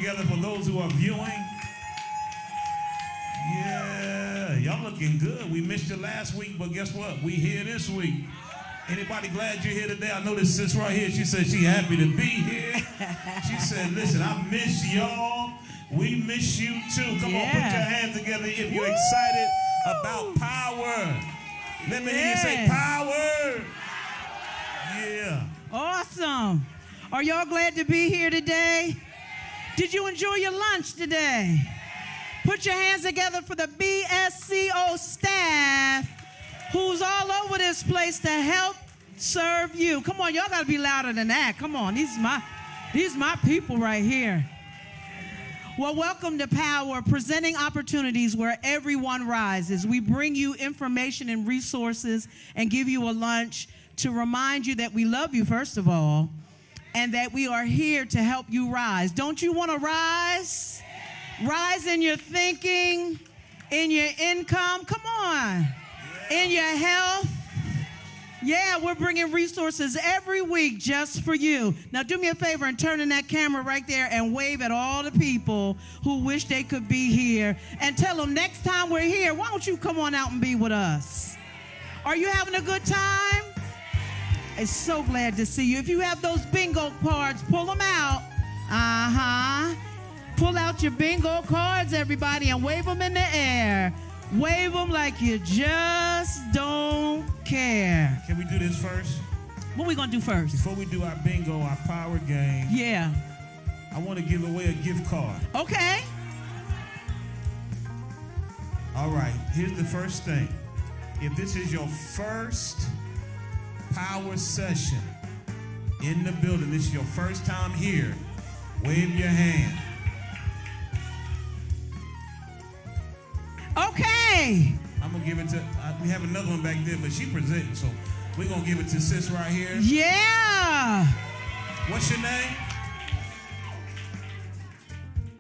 together for those who are viewing. Yeah, y'all looking good. We missed you last week, but guess what? We here this week. Anybody glad you're here today? I know this sis right here. She said she happy to be here. She said, listen, I miss y'all. We miss you too. Come on, put your hands together if you're excited about power. Let me hear you say power. Yeah. Awesome. Are y'all glad to be here today? Did you enjoy your lunch today? Put your hands together for the BSEO staff who's all over this place to help serve you. Come on, y'all got to be louder than that. Come on, these my people right here. Well, welcome to Power, presenting opportunities where everyone rises. We bring you information and resources and give you a lunch to remind you that we love you, first of all, and that we are here to help you rise. Don't you want to rise? Rise in your thinking, in your income, come on, in your health. Yeah, we're bringing resources every week just for you. Now do me a favor and turn in that camera right there and wave at all the people who wish they could be here and tell them next time we're here, why don't you come on out and be with us? Are you having a good time? I'm so glad to see you. If you have those bingo cards, pull them out. Pull out your bingo cards, everybody, and wave them in the air. Wave them like you just don't care. Can we do this first? What we going to do first? Before we do our bingo, our power game. Yeah. I want to give away a gift card. Okay. All right. Here's the first thing. If this is your first power session in the building, this is your first time here, wave your hand. Okay. I'm going to give it to, we have another one back there, but she presenting, so we're going to give it to sis right here. Yeah. What's your name?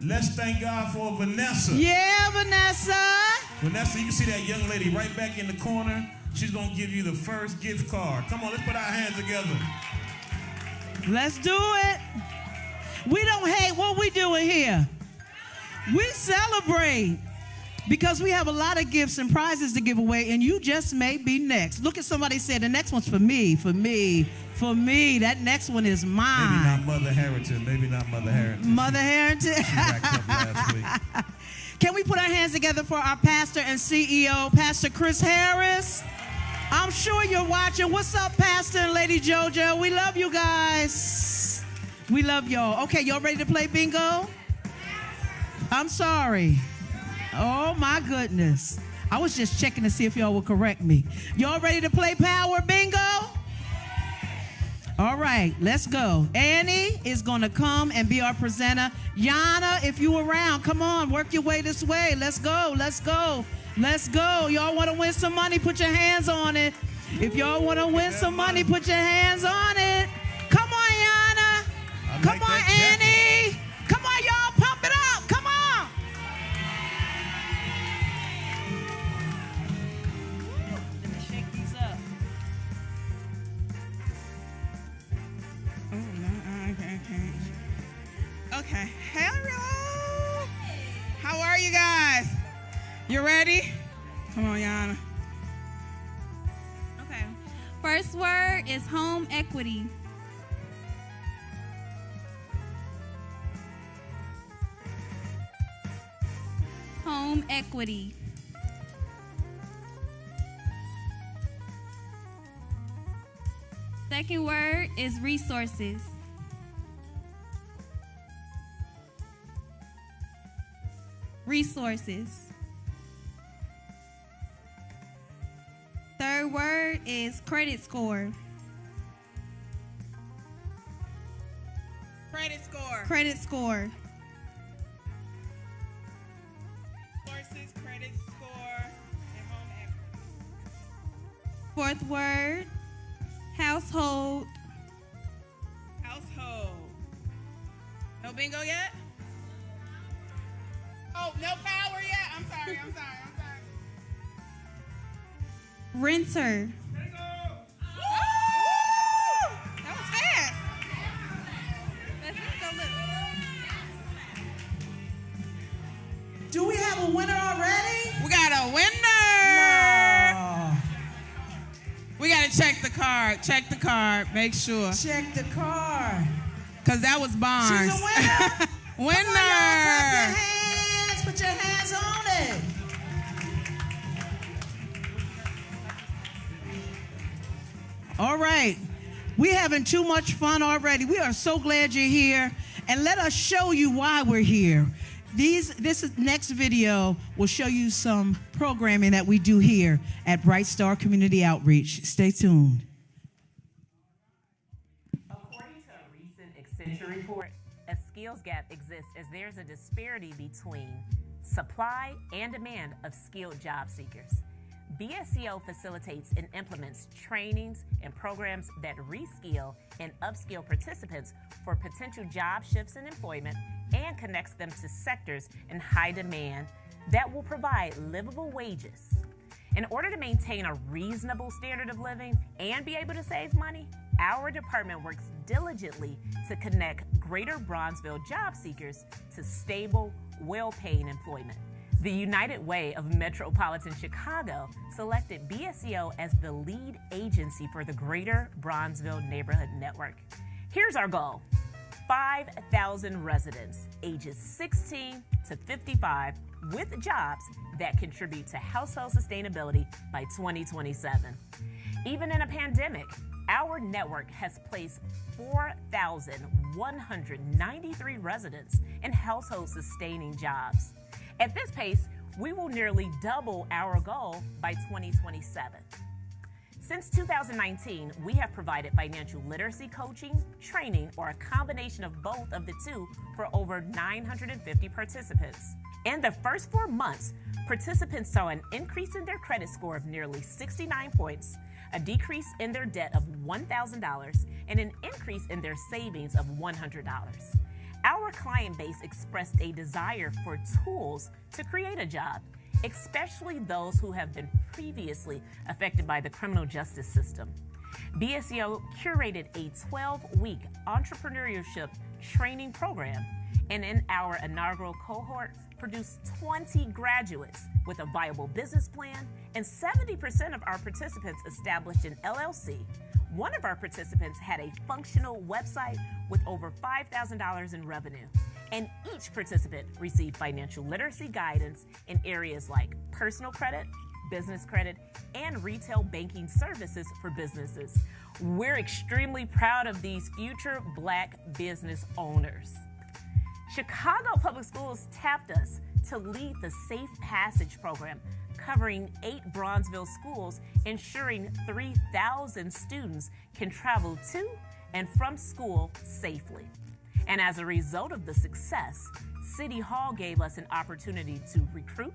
Let's thank God for Vanessa. Yeah, Vanessa. Vanessa, you can see that young lady right back in the corner. She's going to give you the first gift card. Come on, let's put our hands together. Let's do it. We don't hate what we doing here. We celebrate. Because we have a lot of gifts and prizes to give away, and you just may be next. Look at somebody say, the next one's for me, for me, for me. That next one is mine. Maybe not Mother Harrington. Maybe not Mother Harrington. Mother Harrington. She backed up last week. Can we put our hands together for our pastor and CEO, Pastor Chris Harris? I'm sure you're watching. What's up, Pastor and Lady JoJo? We love you guys. We love y'all. Okay, y'all ready to play bingo? I'm sorry. Oh, my goodness. I was just checking to see if y'all would correct me. Y'all ready to play power bingo? All right, let's go. Annie is going to come and be our presenter. Yana, if you around, come on, work your way this way. Let's go, let's go, let's go. Y'all want to win some money, put your hands on it. If y'all want to win some money, put your hands on it. Come on, Yana. Come on, Annie. Come on, y'all, pump it up. Come on. Okay. Hello. How are you guys? You ready? Come on, Yana. Okay. First word is home equity. Home equity. Second word is resources. Resources. Third word is credit score. Credit score. Credit score. Resources, credit score, and home equity. Fourth word, household. Household. No bingo yet? Oh, no power yet? I'm sorry. Renter. That was fast. Let's go look. Do we have a winner already? We got a winner. No. We got to check the card. Check the card. Make sure. Check the card. Because that was Barnes. She's a winner. Winner. Come on, y'all, clap your hands. Put your hands on it. All right. We're having too much fun already. We are so glad you're here. And let us show you why we're here. Next video will show you some programming that we do here at Bright Star Community Outreach. Stay tuned. According to a recent Accenture report, a skills gap exists as there's a disparity between supply and demand of skilled job seekers. BSEO facilitates and implements trainings and programs that reskill and upskill participants for potential job shifts in employment and connects them to sectors in high demand that will provide livable wages. In order to maintain a reasonable standard of living and be able to save money, our department works diligently to connect Greater Bronzeville job seekers to stable, well-paying employment. The United Way of Metropolitan Chicago selected BSEO as the lead agency for the Greater Bronzeville Neighborhood Network. Here's our goal: 5,000 residents ages 16 to 55 with jobs that contribute to household sustainability by 2027. Even in a pandemic, our network has placed 4,193 residents in household sustaining jobs. At this pace, we will nearly double our goal by 2027. Since 2019, we have provided financial literacy coaching, training, or a combination of both of the two for over 950 participants. In the first 4 months, participants saw an increase in their credit score of nearly 69 points, a decrease in their debt of $1,000, and an increase in their savings of $100. Our client base expressed a desire for tools to create a job, especially those who have been previously affected by the criminal justice system. BSEO curated a 12-week entrepreneurship training program, and in our inaugural cohort, produced 20 graduates with a viable business plan, and 70% of our participants established an LLC. One of our participants had a functional website with over $5,000 in revenue, and each participant received financial literacy guidance in areas like personal credit, business credit, and retail banking services for businesses. We're extremely proud of these future Black business owners. Chicago Public Schools tapped us to lead the Safe Passage program, covering 8 Bronzeville schools, ensuring 3,000 students can travel to and from school safely. And as a result of the success, City Hall gave us an opportunity to recruit,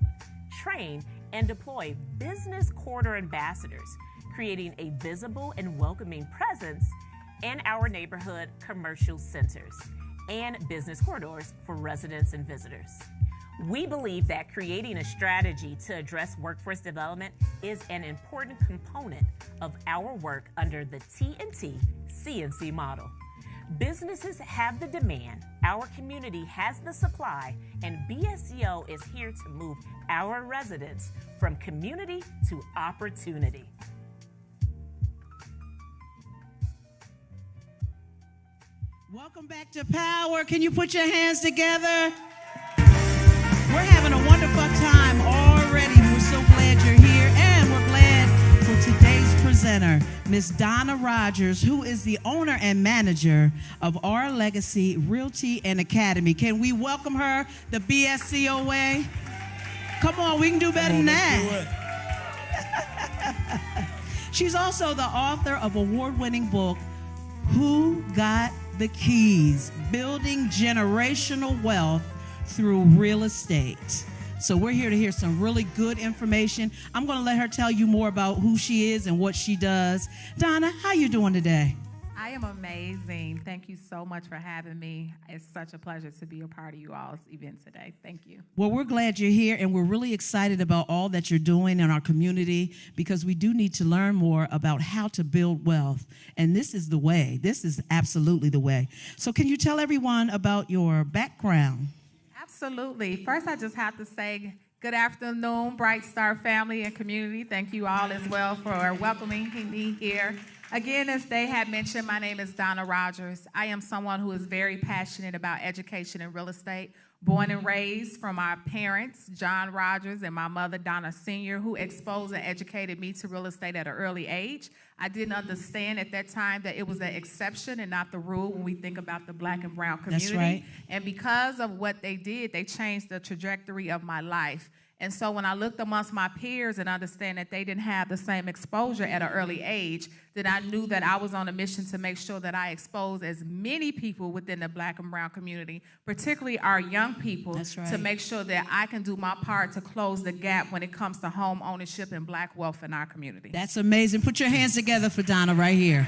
train, and deploy business corridor ambassadors, creating a visible and welcoming presence in our neighborhood commercial centers and business corridors for residents and visitors. We believe that creating a strategy to address workforce development is an important component of our work under the T&T CNC model. Businesses have the demand, our community has the supply, and BSEO is here to move our residents from community to opportunity. Welcome back to Power. Can you put your hands together? We're having a wonderful time already. We're so glad you're here, and we're glad for today's presenter, Miss Donna Rogers, who is the owner and manager of Our Legacy Realty and Academy. Can we welcome her the BSEO way? Come on, we can do better than that. She's also the author of award-winning book, Who Got the Keys? Building Generational Wealth Through Real Estate. So we're here to hear some really good information. I'm going to let her tell you more about who she is and what she does. Donna, how you doing today? I am amazing. Thank you so much for having me. It's such a pleasure to be a part of you all's event today. Thank you. Well, we're glad you're here, and we're really excited about all that you're doing in our community, because we do need to learn more about how to build wealth. And this is the way. This is absolutely the way. So can you tell everyone about your background? Absolutely. First, I just have to say good afternoon, Bright Star family and community. Thank you all as well for welcoming me here. Again, as they had mentioned, my name is Donna Rogers. I am someone who is very passionate about education and real estate. Born and raised from my parents, John Rogers, and my mother, Donna Sr., who exposed and educated me to real estate at an early age. I didn't understand at that time that it was the exception and not the rule when we think about the Black and brown community. That's right. And because of what they did, they changed the trajectory of my life. And so when I looked amongst my peers and understand that they didn't have the same exposure at an early age, then I knew that I was on a mission to make sure that I exposed as many people within the Black and brown community, particularly our young people, That's right. to make sure that I can do my part to close the gap when it comes to home ownership and Black wealth in our community. That's amazing. Put your hands together for Donna right here.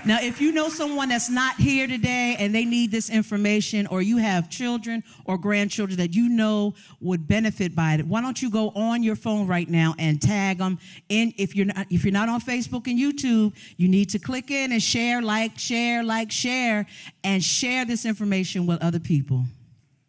Now, if you know someone that's not here today and they need this information, or you have children or grandchildren that you know would benefit by it, why don't you go on your phone right now and tag them in? If you're not on Facebook and YouTube, you need to click in and share, share, and share this information with other people.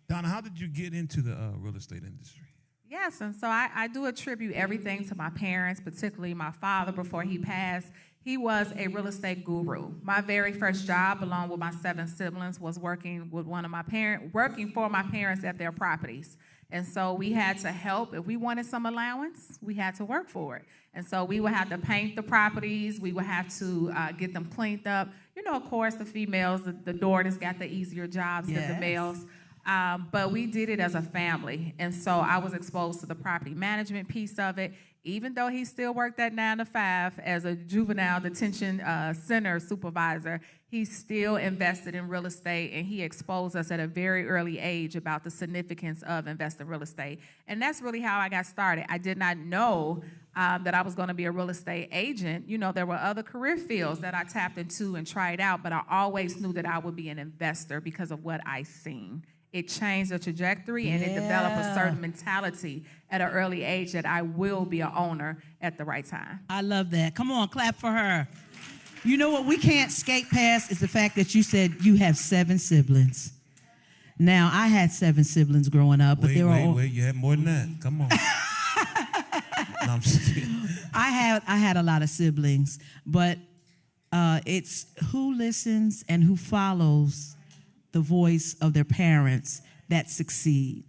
Donna, how did you get into the real estate industry? Yes, and so I do attribute everything to my parents, particularly my father before he passed. He was a real estate guru. My very first job, along with my 7 siblings, was working for my parents at their properties. And so we had to help. If we wanted some allowance, we had to work for it. And so we would have to paint the properties. We would have to get them cleaned up. You know, of course, the females, the daughters got the easier jobs than the males. But we did it as a family. And so I was exposed to the property management piece of it. Even though he still worked at 9 to 5 as a juvenile detention center supervisor, he still invested in real estate, and he exposed us at a very early age about the significance of investing in real estate. And that's really how I got started. I did not know that I was going to be a real estate agent. You know, there were other career fields that I tapped into and tried out, but I always knew that I would be an investor because of what I seen. It changed the trajectory, and it developed a certain mentality at an early age that I will be an owner at the right time. I love that. Come on, clap for her. You know what we can't skate past is the fact that you said you have 7 siblings. Now, I had 7 siblings growing up, but Wait, you had more than that. Come on. No, I'm just kidding. I had a lot of siblings, but it's who listens and who follows the voice of their parents that succeed.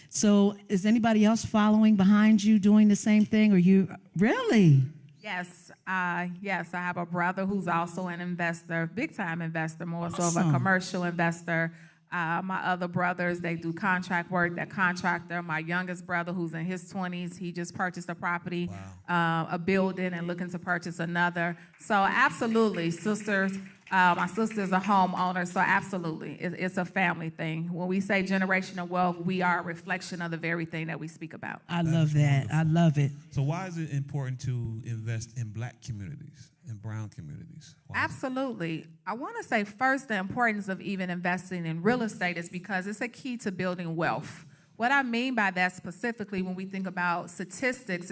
So is anybody else following behind you doing the same thing, or you really? Yes, I have a brother who's also an investor, big-time investor, more so of Awesome. a commercial investor. My other brothers, they do contract work, they're contractor. My youngest brother, who's in his 20s, he just purchased a property, a building, and looking to purchase another. So absolutely, sisters. My sister's a homeowner, so absolutely, it's a family thing. When we say generational wealth, we are a reflection of the very thing that we speak about. I love that. I love it. So why is it important to invest in Black communities and brown communities? Absolutely. I want to say first the importance of even investing in real estate is because it's a key to building wealth. What I mean by that specifically when we think about statistics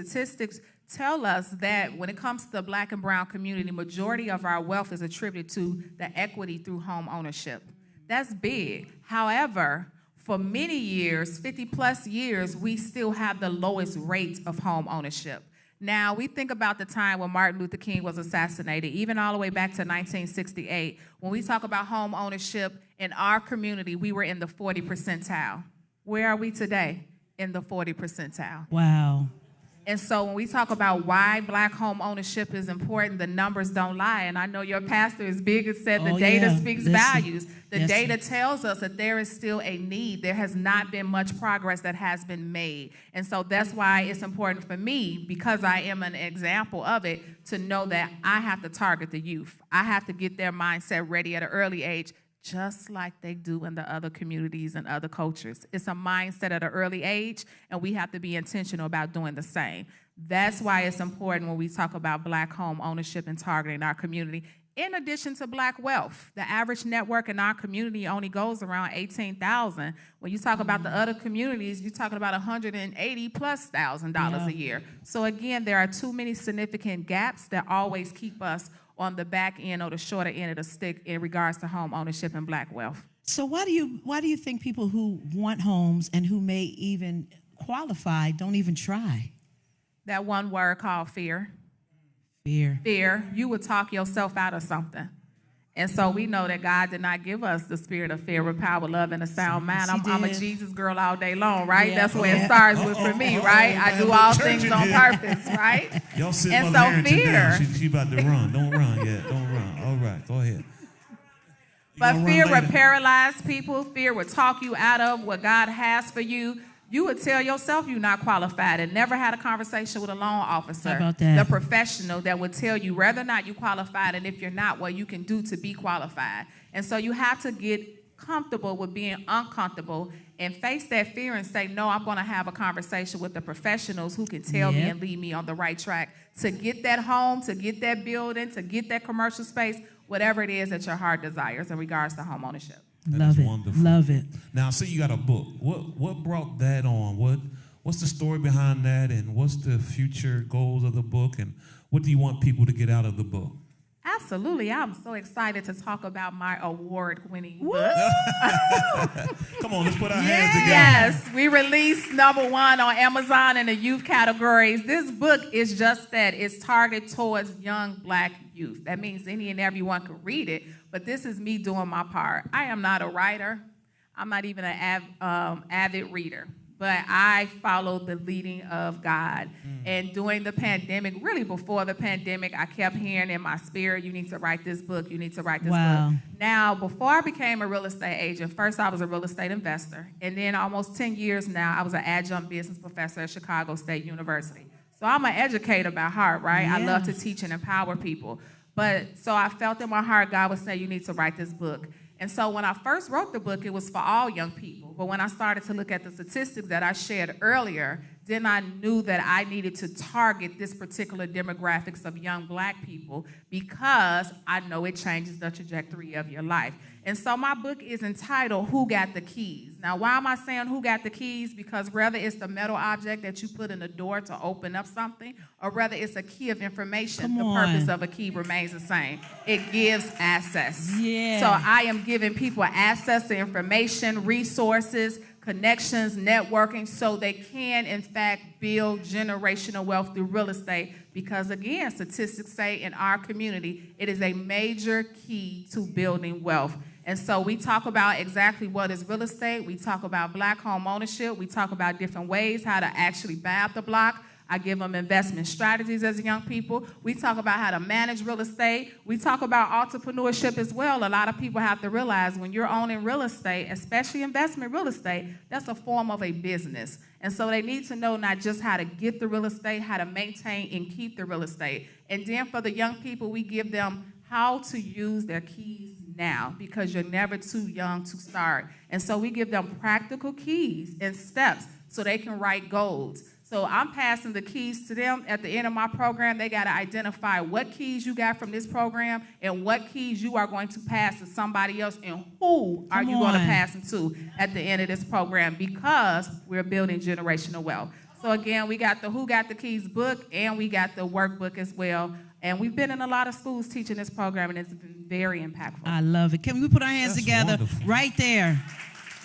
tell us that when it comes to the Black and brown community, majority of our wealth is attributed to the equity through home ownership. That's big. However, for many years, 50-plus years, we still have the lowest rate of home ownership. Now, we think about the time when Martin Luther King was assassinated, even all the way back to 1968. When we talk about home ownership in our community, we were in the 40 percentile. Where are we today? In the 40 percentile. Wow. And so when we talk about why Black home ownership is important, the numbers don't lie. And I know your pastor is big and said the data speaks values. The data tells us that there is still a need. There has not been much progress that has been made. And so that's why it's important for me, because I am an example of it, to know that I have to target the youth. I have to get their mindset ready at an early age, just like they do in the other communities and other cultures. It's a mindset at an early age, and we have to be intentional about doing the same. That's why it's important when we talk about Black home ownership and targeting our community. In addition to Black wealth, the average net worth in our community only goes around $18,000. When you talk about the other communities, you're talking about $180,000+ a year. So again, there are too many significant gaps that always keep us on the back end or the shorter end of the stick in regards to home ownership and Black wealth. So why do you think people who want homes and who may even qualify don't even try? That one word called fear. Fear. Fear. You would talk yourself out of something. And so we know that God did not give us the spirit of fear, but power, love, and a sound mind. I'm a Jesus girl all day long, right? Yeah. That's where it starts with for me, right? I do all things on purpose, right? Y'all sit And Mother so Harrington fear. down. She about to run. Don't run yet. Don't run. All right, go ahead. But gonna fear run would later. paralyze people. Fear would talk you out of what God has for you. You would tell yourself you're not qualified and never had a conversation with a loan officer, How about that? the professional that would tell you whether or not you're qualified and if you're not, what you can do to be qualified. And so you have to get comfortable with being uncomfortable and face that fear and say, no, I'm going to have a conversation with the professionals who can tell me Yep. and lead me on the right track to get that home, to get that building, to get that commercial space, whatever it is that your heart desires in regards to home ownership. That Love is it. wonderful. Love it. Now, I see you got a book. What brought that on? What's the story behind that, and what's the future goals of the book, and what do you want people to get out of the book? Absolutely. I'm so excited to talk about my award-winning book. Come on, let's put our hands together. Yes, we released #1 on Amazon in the youth categories. This book is just that. It's targeted towards young Black youth. That means any and everyone can read it, but this is me doing my part. I am not a writer. I'm not even an avid reader, but I followed the leading of God. And during the pandemic, really before the pandemic, I kept hearing in my spirit, you need to write this book, you need to write this Wow. book. Now, before I became a real estate agent, first I was a real estate investor, and then almost 10 years now, I was an adjunct business professor at Chicago State University. So I'm an educator by heart, right? I Yeah. love to teach and empower people. But so I felt in my heart, God was saying, you need to write this book. And so when I first wrote the book, it was for all young people. But when I started to look at the statistics that I shared earlier, then I knew that I needed to target this particular demographics of young Black people because I know it changes the trajectory of your life. And so my book is entitled, Who Got the Keys? Now, why am I saying who got the keys? Because whether it's the metal object that you put in the door to open up something, or whether it's a key of information, Come the on. purpose of a key remains the same. It gives access. Yeah. So I am giving people access to information, resources, connections, networking, so they can, in fact, build generational wealth through real estate. Because, again, statistics say in our community, it is a major key to building wealth. And so we talk about exactly what is real estate. We talk about Black home ownership. We talk about different ways how to actually buy out the block. I give them investment strategies as young people. We talk about how to manage real estate. We talk about entrepreneurship as well. A lot of people have to realize when you're owning real estate, especially investment real estate, that's a form of a business. And so they need to know not just how to get the real estate, how to maintain and keep the real estate. And then for the young people, we give them how to use their keys now, because you're never too young to start. And so we give them practical keys and steps so they can write goals. So I'm passing the keys to them at the end of my program. They got to identify what keys you got from this program and what keys you are going to pass to somebody else, and who are you going to pass them to at the end of this program, because we're building generational wealth. So again, we got the Who Got the Keys book, and we got the workbook as well. And we've been in a lot of schools teaching this program, and it's been very impactful. I love it. Can we put our hands That's together wonderful. right there?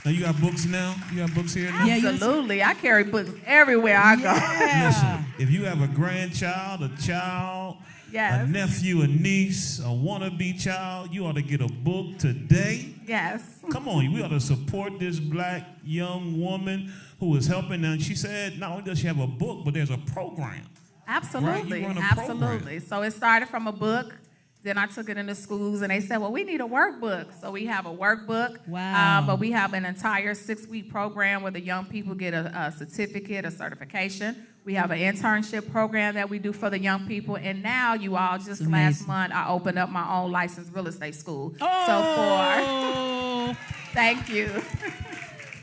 Now, you got books now? You got books here now? Yeah, Absolutely. I carry books everywhere I go. Yeah. Listen, if you have a grandchild, a child, Yes. a nephew, a niece, a wannabe child, you ought to get a book today. Yes. Come on, we ought to support this Black young woman who is helping. And she said not only does she have a book, but there's a program. Absolutely. Right, you run a Absolutely. program. So it started from a book. Then I took it into schools, and they said, well, we need a workbook. So we have a workbook. Wow. But we have an entire 6-week program where the young people get a certificate, a certification. We have an internship program that we do for the young people. And now, you all, just Amazing. last month, I opened up my own licensed real estate school. Oh. Thank you.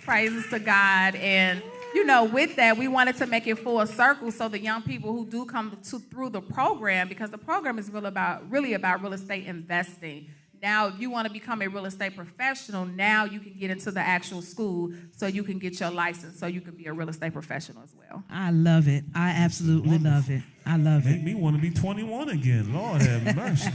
Praises to God. And, you know, with that, we wanted to make it full circle so the young people who do come through the program, because the program is really about real estate investing. Now, if you want to become a real estate professional, now you can get into the actual school so you can get your license, so you can be a real estate professional as well. I love it. I absolutely love it. I love Make it. me want to be 21 again. Lord have mercy.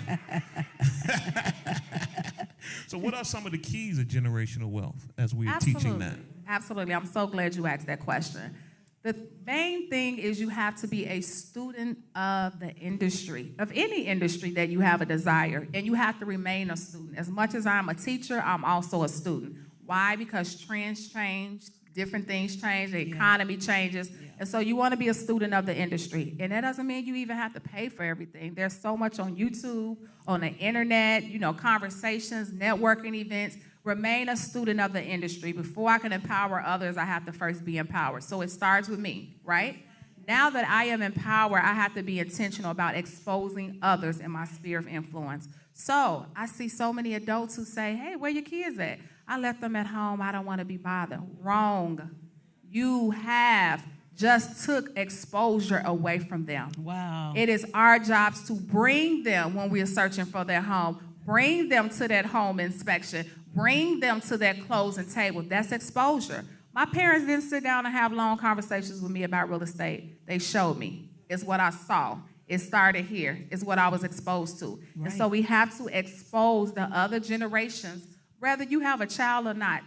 So what are some of the keys of generational wealth as we are teaching that? Absolutely. I'm so glad you asked that question. The main thing is you have to be a student of the industry, of any industry that you have a desire, and you have to remain a student. As much as I'm a teacher, I'm also a student. Why? Because trends change, different things change, the economy changes, and so you want to be a student of the industry. And that doesn't mean you even have to pay for everything. There's so much on YouTube, on the internet, conversations, networking events. Remain a student of the industry. Before I can empower others, I have to first be empowered. So it starts with me, right? Now that I am empowered, I have to be intentional about exposing others in my sphere of influence. So I see so many adults who say, hey, where your kids at? I left them at home. I don't want to be bothered. Wrong. You have just took exposure away from them. Wow. It is our jobs to bring them when we are searching for their home. Bring them to that home inspection. Bring them to that closing table. That's exposure. My parents didn't sit down and have long conversations with me about real estate. They showed me. It's what I saw. It started here. It's what I was exposed to. Right. And so we have to expose the other generations, whether you have a child or not.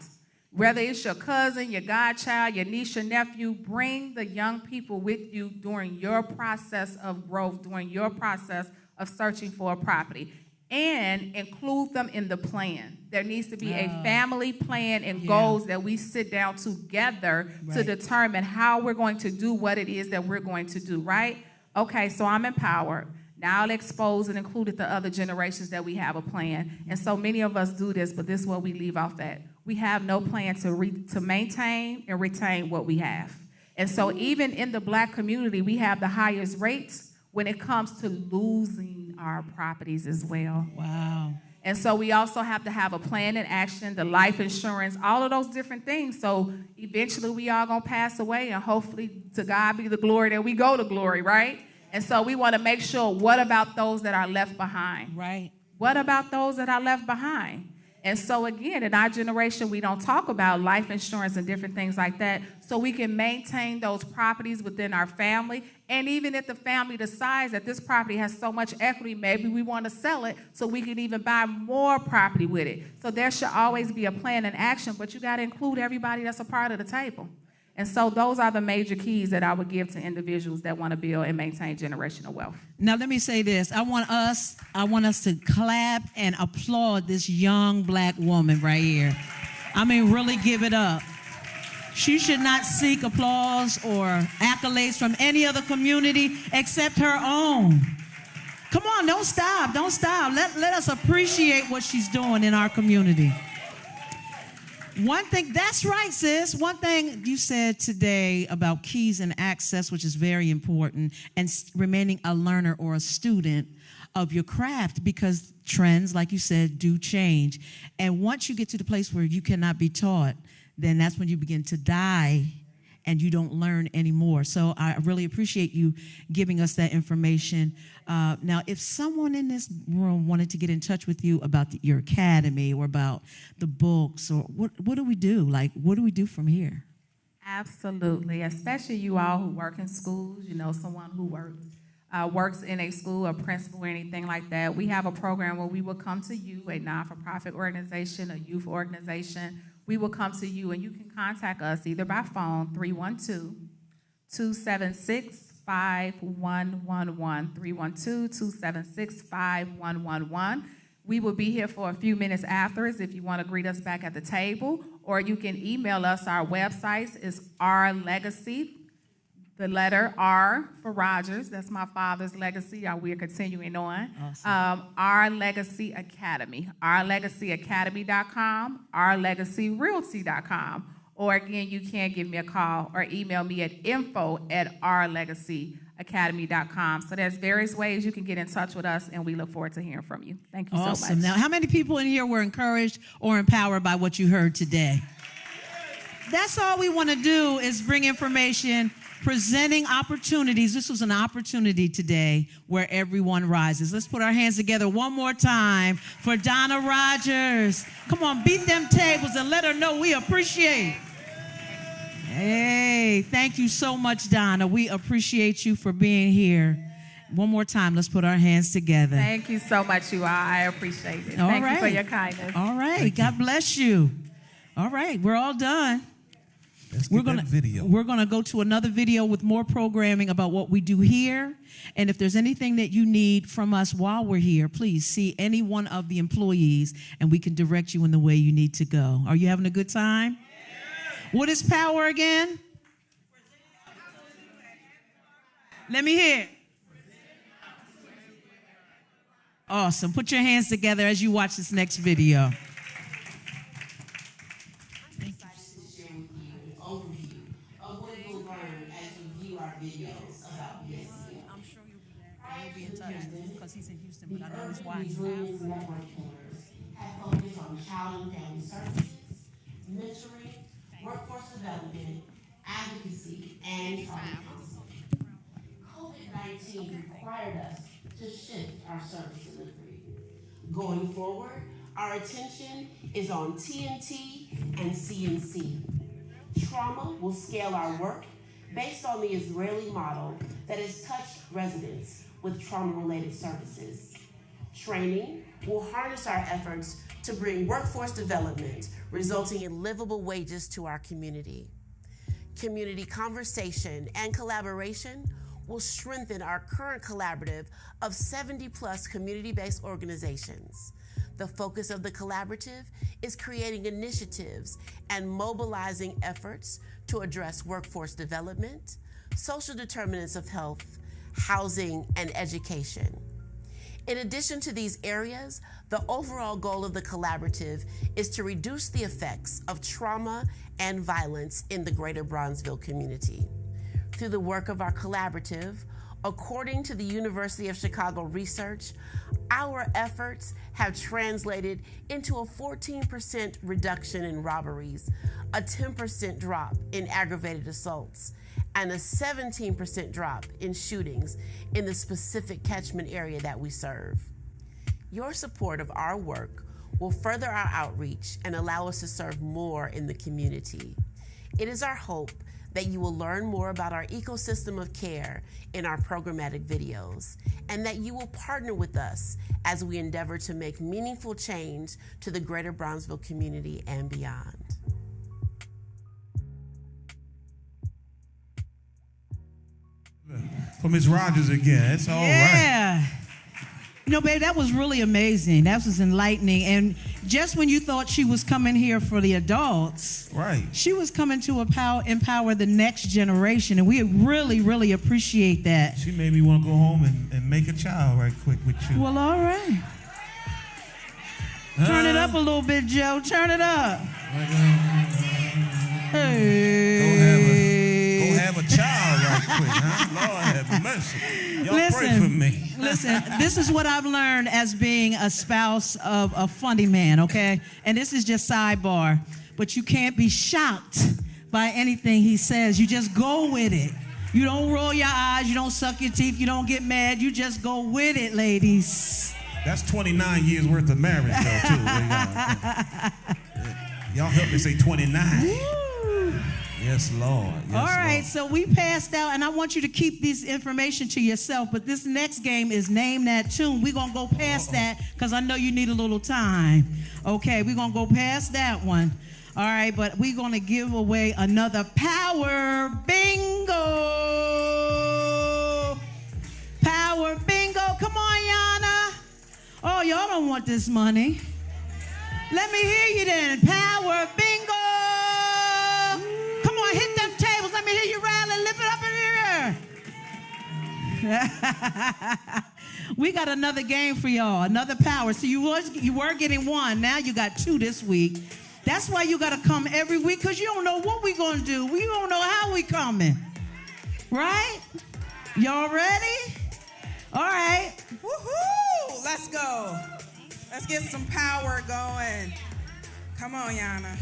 Whether it's your cousin, your godchild, your niece, your nephew, bring the young people with you during your process of growth, during your process of searching for a property. And include them in the plan. There needs to be a family plan and goals that we sit down together to determine how we're going to do what it is that we're going to do, right? Okay, so I'm empowered. Now I'll expose and include the other generations that we have a plan. And so many of us do this, but this is what we leave off at. We have no plan to maintain and retain what we have. And so even in the Black community, we have the highest rates when it comes to losing our properties as well. Wow. And so we also have to have a plan in action, the life insurance, all of those different things. So eventually we all gonna pass away, and hopefully to God be the glory that we go to glory, right? And so we want to make sure, what about those that are left behind? Right. What about those that are left behind? And so again, in our generation, we don't talk about life insurance and different things like that, so we can maintain those properties within our family. And even if the family decides that this property has so much equity, maybe we want to sell it so we can even buy more property with it. So there should always be a plan and action, but you got to include everybody that's a part of the table. And so those are the major keys that I would give to individuals that want to build and maintain generational wealth. Now let me say this. I want us to clap and applaud this young Black woman right here. I mean, really give it up. She should not seek applause or accolades from any other community except her own. Come on, don't stop. Don't stop. Let us appreciate what she's doing in our community. One thing, that's right, sis. One thing you said today about keys and access, which is very important, and remaining a learner or a student of your craft, because trends, like you said, do change. And once you get to the place where you cannot be taught, then that's when you begin to die and you don't learn anymore. So I really appreciate you giving us that information. Now, if someone in this room wanted to get in touch with you about your academy or about the books, or what do we do? Like, what do we do from here? Absolutely, especially you all who work in schools, someone who works in a school, a principal or anything like that. We have a program where we will come to you, a non-for-profit organization, a youth organization. We will come to you, and you can contact us either by phone, 312-276-5111, 312-276-5111. We will be here for a few minutes afterwards if you want to greet us back at the table, or you can email us. Our website is Our Legacy, the letter R for Rogers. That's my father's legacy. We're continuing on. Awesome. Our Legacy Academy, ourlegacyacademy.com, ourlegacyrealty.com. Or again, you can give me a call or email me at info@ourlegacyacademy.com. So there's various ways you can get in touch with us, and we look forward to hearing from you. Thank you so much. Awesome. Now, how many people in here were encouraged or empowered by what you heard today? That's all we want to do, is bring information, presenting opportunities. This was an opportunity today where everyone rises. Let's put our hands together one more time for Donna Rogers. Come on, beat them tables and let her know we appreciate. Hey, thank you so much, Donna. We appreciate you for being here. One more time, let's put our hands together. Thank you so much, you all. I appreciate it. All Thank right. you for your kindness. All right. God bless you. All right. We're all done. Let's get that video. We're going to go to another video with more programming about what we do here. And if there's anything that you need from us while we're here, please see any one of the employees and we can direct you in the way you need to go. Are you having a good time? Yeah. What is power again? Let me hear. Awesome. Put your hands together as you watch this next video. But I know his wife have focused on child and family services, mentoring, workforce development, advocacy, and trauma counseling. COVID-19 required us to shift our service delivery. Going forward, our attention is on TNT and CNC. Trauma will scale our work based on the Israeli model that has touched residents with trauma-related services. Training will harness our efforts to bring workforce development, resulting in livable wages to our community. Community conversation and collaboration will strengthen our current collaborative of 70+ community-based organizations. The focus of the collaborative is creating initiatives and mobilizing efforts to address workforce development, social determinants of health, housing, and education. In addition to these areas, the overall goal of the collaborative is to reduce the effects of trauma and violence in the greater Bronzeville community. Through the work of our collaborative, according to the University of Chicago research, our efforts have translated into a 14% reduction in robberies, a 10% drop in aggravated assaults, and a 17% drop in shootings in the specific catchment area that we serve. Your support of our work will further our outreach and allow us to serve more in the community. It is our hope that you will learn more about our ecosystem of care in our programmatic videos, and that you will partner with us as we endeavor to make meaningful change to the greater Bronzeville community and beyond. For Ms. Rogers again. That's all right. Yeah. You know, babe, that was really amazing. That was enlightening. And just when you thought she was coming here for the adults, right, she was coming to empower the next generation. And we really, really appreciate that. She made me want to go home and make a child right quick with you. Well, all right. Turn it up a little bit, Joe. Turn it up. Hey. Go have a child right quick, huh? Lord have mercy. Y'all pray for me. Listen, this is what I've learned as being a spouse of a funny man, okay? And this is just sidebar. But you can't be shocked by anything he says. You just go with it. You don't roll your eyes. You don't suck your teeth. You don't get mad. You just go with it, ladies. That's 29 years worth of marriage, though, too. Y'all help me say 29. Woo. Yes, Lord. Yes, all right, Lord. so we passed out, and I want you to keep this information to yourself, but this next game is Name That Tune. We're going to go past that because I know you need a little time. Okay, we're going to go past that one. All right, but we're going to give away another Power Bingo. Power Bingo. Come on, Yana. Oh, y'all don't want this money. Let me hear you then. Power Bingo. Come on, hit them tables. Let me hear you rattle. Lift it up in here. We got another game for y'all, another power. So you were getting one. Now you got two this week. That's why you got to come every week, because you don't know what we're going to do. We don't know how we coming. Right? Y'all ready? All right. Woohoo! Let's go. Let's get some power going. Come on, Yana.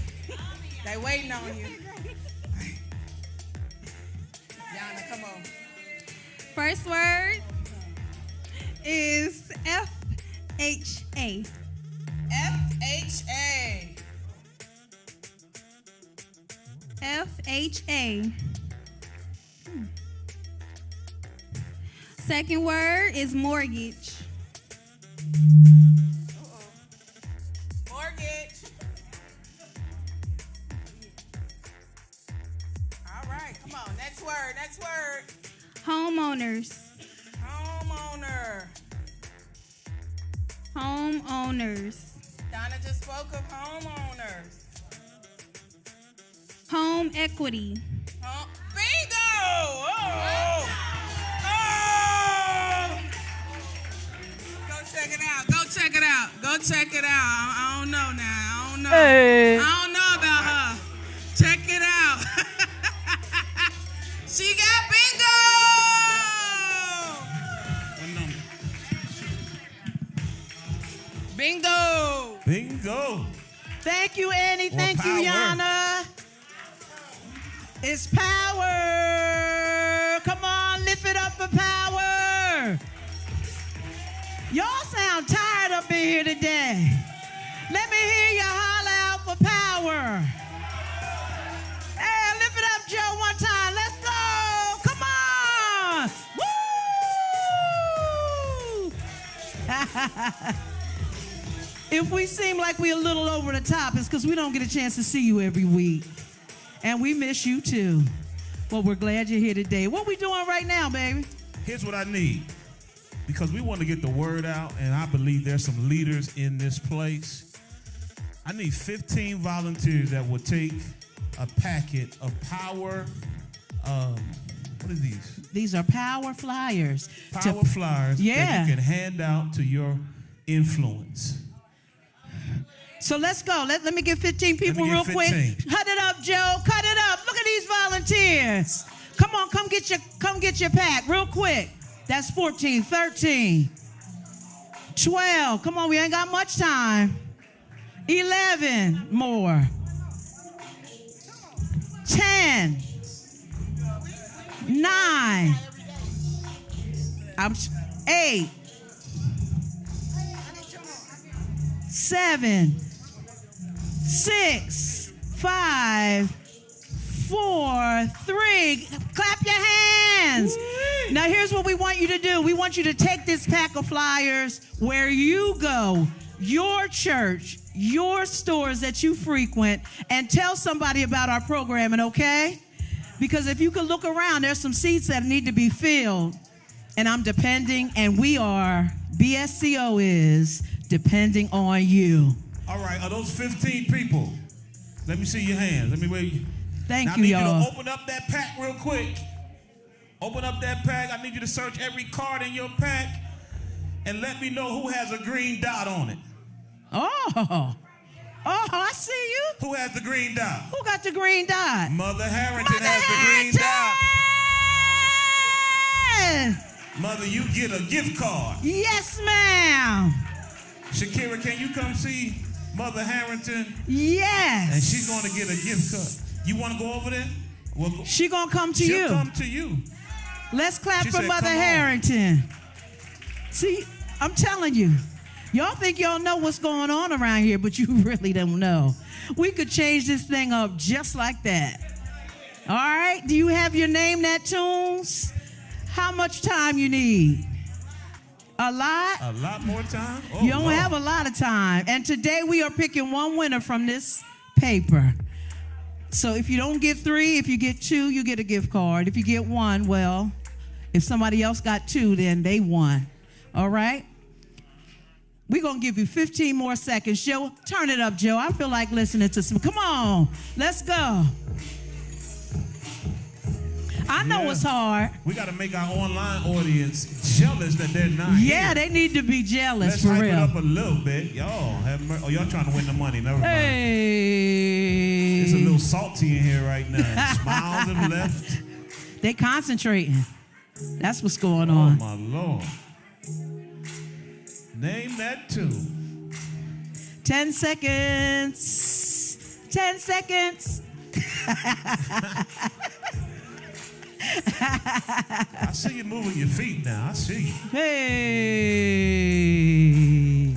They waiting on you. Yana, come on. First word is FHA. FHA. FHA. Second word is mortgage. Mortgage. All right, come on. Next word. Next word. Homeowners. Homeowner. Homeowners. Donna just spoke of homeowners. Home equity. Bingo! Oh! Oh! Go check it out. Go check it out. Go check it out. I don't know now. I don't know. Hey. I don't know about her. Check it out. She got bingo! What number? Bingo! Bingo. Thank you, Annie. Or Thank power. you, Yana. It's power. Come on, lift it up for power. Y'all sound tired up in here today. Let me hear you holler out for power. Hey, lift it up, Joe, one time. Let's go. Come on. Woo! If we seem like we're a little over the top, it's because we don't get a chance to see you every week. And we miss you too. Well, we're glad you're here today. What we doing right now, baby? Here's what I need. Because we want to get the word out, and I believe there's some leaders in this place. I need 15 volunteers that will take a packet of power. What are these? These are power flyers. Power flyers Yeah. that you can hand out to your influence. So let's go. Let me get 15 people get real 15. quick. Cut it up, Joe. Cut it up. Look at these volunteers. Come on, come get your pack real quick. That's 14, 13, 12. Come on, we ain't got much time. 11 more. 10. 9. 8. 7. 6, 5, 4, 3. Clap your hands. Now here's what we want you to do. We want you to take this pack of flyers where you go, your church, your stores that you frequent, and tell somebody about our programming, okay? Because if you can look around, there's some seats that need to be filled. And I'm depending, and we are, BSEO is depending on you. All right, are those 15 people? Let me see your hands. Let me wait. Thank now, you, I need y'all. you to open up that pack real quick. Open up that pack. I need you to search every card in your pack and let me know who has a green dot on it. Oh, I see you. Who has the green dot? Who got the green dot? Mother Harrington Mother has the green Harrington! dot. Mother, you get a gift card. Yes, ma'am. Shakira, can you come see Mother Harrington? Yes. And she's going to get a gift card. You want to go over there? Well, She gonna come to she'll you. come to you. Let's clap She for said, Mother "Come on." Harrington. See, I'm telling you, y'all think y'all know what's going on around here, but you really don't know. We could change this thing up just like that. All right? Do you have your name that tunes? How much time you need? A lot? A lot more time? Oh, You don't Lord. have a lot of time. And today we are picking one winner from this paper. So if you don't get 3, if you get 2, you get a gift card. If you get 1, well, if somebody else got 2, then they won. All right? We're going to give you 15 more seconds. Joe, turn it up, Joe. I feel like listening to some. Come on. Let's go. I know it's hard. We got to make our online audience jealous that they're not Yeah, here. they need to be jealous Let's for hype real. it up a little bit. Y'all y'all trying to win the money. Never mind. Hey. It's a little salty in here right now. Smiles have left. They concentrating. That's what's going Oh, on. my Lord. Name that tune. 10 seconds. 10 seconds. I see you moving your feet now. I see you. Hey.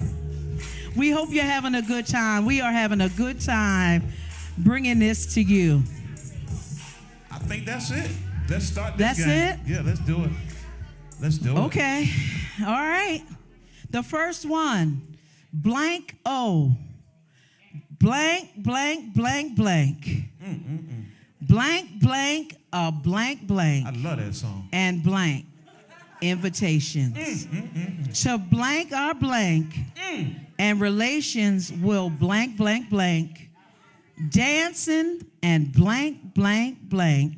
We hope you're having a good time. We are having a good time bringing this to you. I think that's it. Let's start this That's game. it? Yeah, let's do it. Let's do it. Okay. All right. The first one, blank O. Blank, blank, blank, blank. Blank, blank, a blank, blank. I love that song. And blank. Invitations. To blank our blank. And relations will blank, blank, blank. Dancing and blank, blank, blank.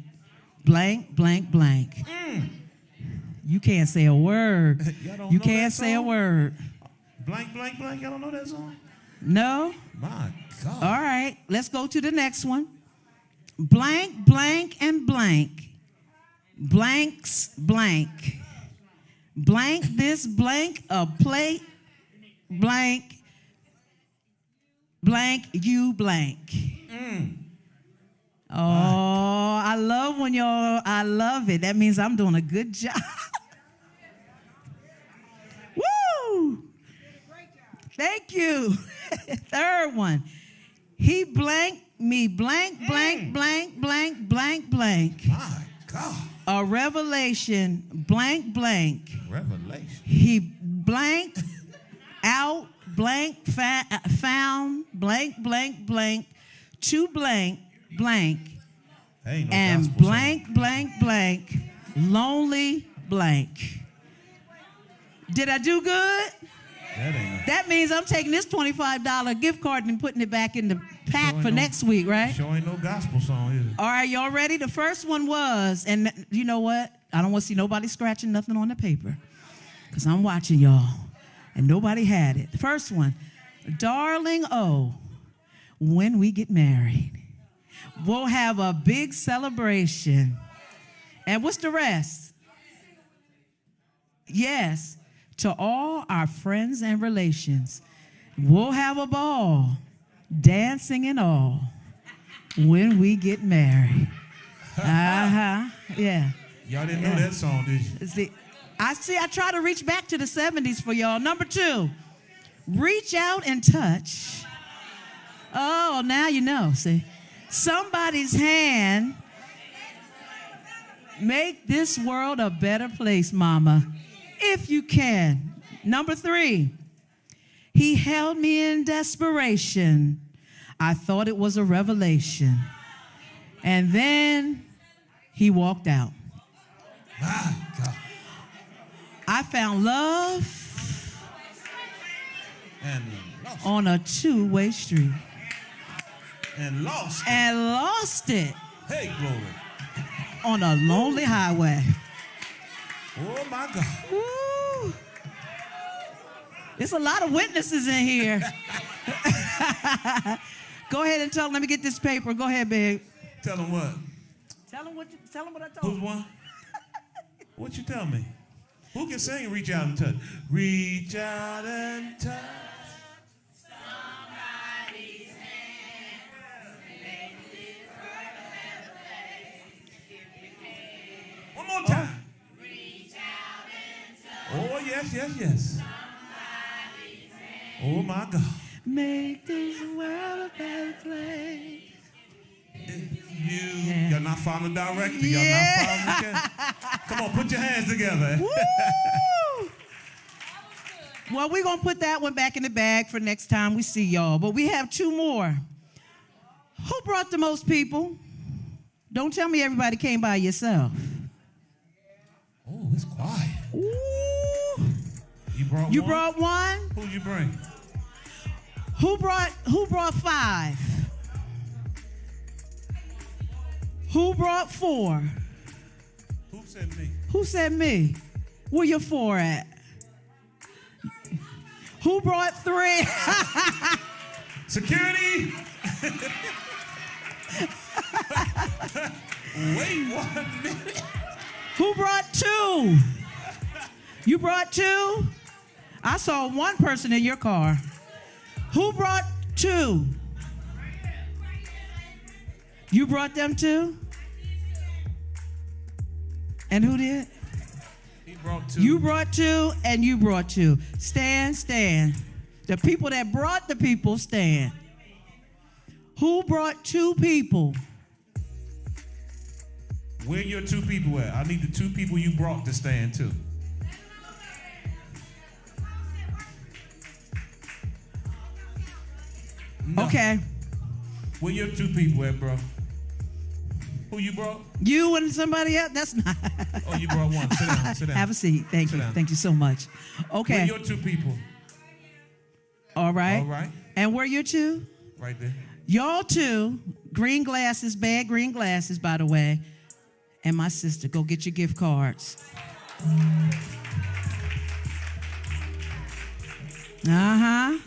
Blank, blank, blank. You can't say a word. You can't say a word. Blank, blank, blank. Y'all don't know that song? No? My God. All right, let's go to the next one. Blank, blank, and blank. Blanks, blank. Blank this, blank, a plate. Blank, blank, you blank. Oh, I love when y'all, I love it. That means I'm doing a good job. Woo! Thank you. Third one. He blanked me blank, blank, blank, blank, blank, blank. My God. A revelation, blank, blank. Revelation. He blanked out, blank, found, blank, blank, blank, to blank, blank, Ain't no and gospel blank, song. blank, blank, lonely, blank. Did I do good? That ain't That means I'm taking this $25 gift card and putting it back in the pack Sure for ain't no- next week, right? Sure ain't no gospel song, is it? All right, y'all ready? The first one was, and you know what? I don't want to see nobody scratching nothing on the paper because I'm watching y'all, and nobody had it. The first one, darling, oh, when we get married, we'll have a big celebration. And what's the rest? Yes, to all our friends and relations, we'll have a ball, dancing and all, when we get married. Yeah. Y'all didn't know that song, did you? See, I try to reach back to the 70s for y'all. Number 2, reach out and touch. Oh, now you know, see. Somebody's hand. Make this world a better place, mama, if you can. Number 3, he held me in desperation. I thought it was a revelation. And then he walked out. My God. I found love And lost. on a 2-way street And lost. and lost it Hey, glory. on a lonely highway. Oh, my God. Woo. There's a lot of witnesses in here. Go ahead and tell them. Let me get this paper. Go ahead, babe. Tell them what? Tell them what I told Who's them. one? What you tell me? Who can sing Reach Out and Touch? Reach out and touch. One more time. Oh, yes, yes, yes. Oh, my God. Make this world a better place. You're not following the director. You're Yeah. not following the Come on, put your hands together. Woo! Well, we're going to put that one back in the bag for next time we see y'all. But we have 2 more. Who brought the most people? Don't tell me everybody came by yourself. Oh, it's quiet. Ooh. You brought one? Brought one? Who'd you bring? Who brought 5? Who brought 4? Who said me? Who said me? Where your 4 at? Who brought 3? Security! Wait 1 minute. Who brought 2? You brought 2? I saw 1 person in your car. Who brought 2? You brought them 2? And who did? He brought 2. You brought 2 and you brought 2. Stand. The people that brought the people, stand. Who brought 2 people? Where your 2 people at? I need the 2 people you brought to stand too. No. Okay. Where your 2 people at, bro? Who you brought? You and somebody else? That's not. Oh, you brought one. Sit down. Sit down. Have a seat. Thank Sit you. down. Thank you so much. Okay. Where your 2 people? All right. All right. And where your 2? Right there. Y'all 2, green glasses, bad green glasses, by the way. And my sister, go get your gift cards. Uh-huh.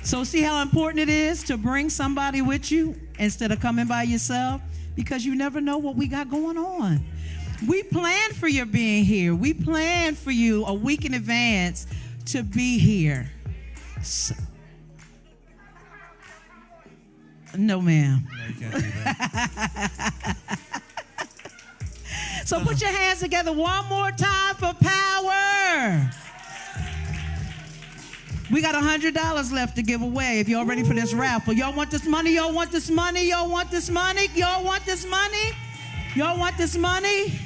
So see how important it is to bring somebody with you instead of coming by yourself? Because you never know what we got going on. We planned for your being here. We planned for you a week in advance to be here. So, no, ma'am. No, you can't do that. So put your hands together one more time for power. We got $100 left to give away if y'all ready for this raffle. Y'all want this money? Y'all want this money? Y'all want this money? Y'all want this money? Y'all want this money?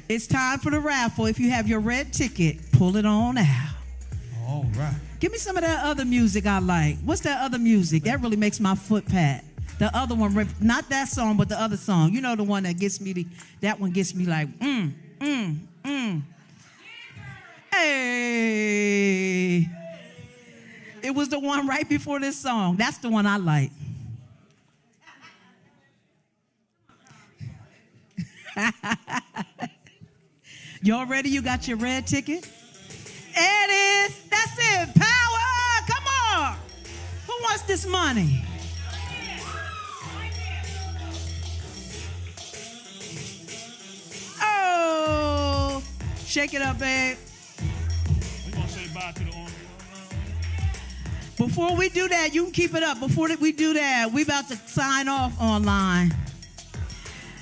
It's time for the raffle. If you have your red ticket, pull it on out. All right. Give me some of that other music I like. What's that other music? That really makes my foot pat. The other one, not that song, but the other song. You know the one that gets me, that one gets me like, Hey. It was the one right before this song. That's the one I like. Y'all ready? You got your red ticket? It is. That's it. Power. Come on. Who wants this money? Oh. Shake it up, babe. We're going to say bye to the online. Before we do that, you can keep it up. Before we do that, we about to sign off online.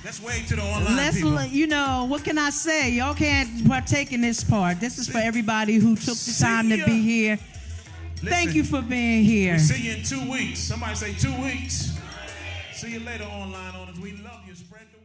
Let's wave to the online people. You know, what can I say? Y'all can't partake in this part. This is for everybody who took the time to be here. Thank you for being here. We'll see you in 2 weeks. Somebody say 2 weeks. See you later online owners. We love you. Spread the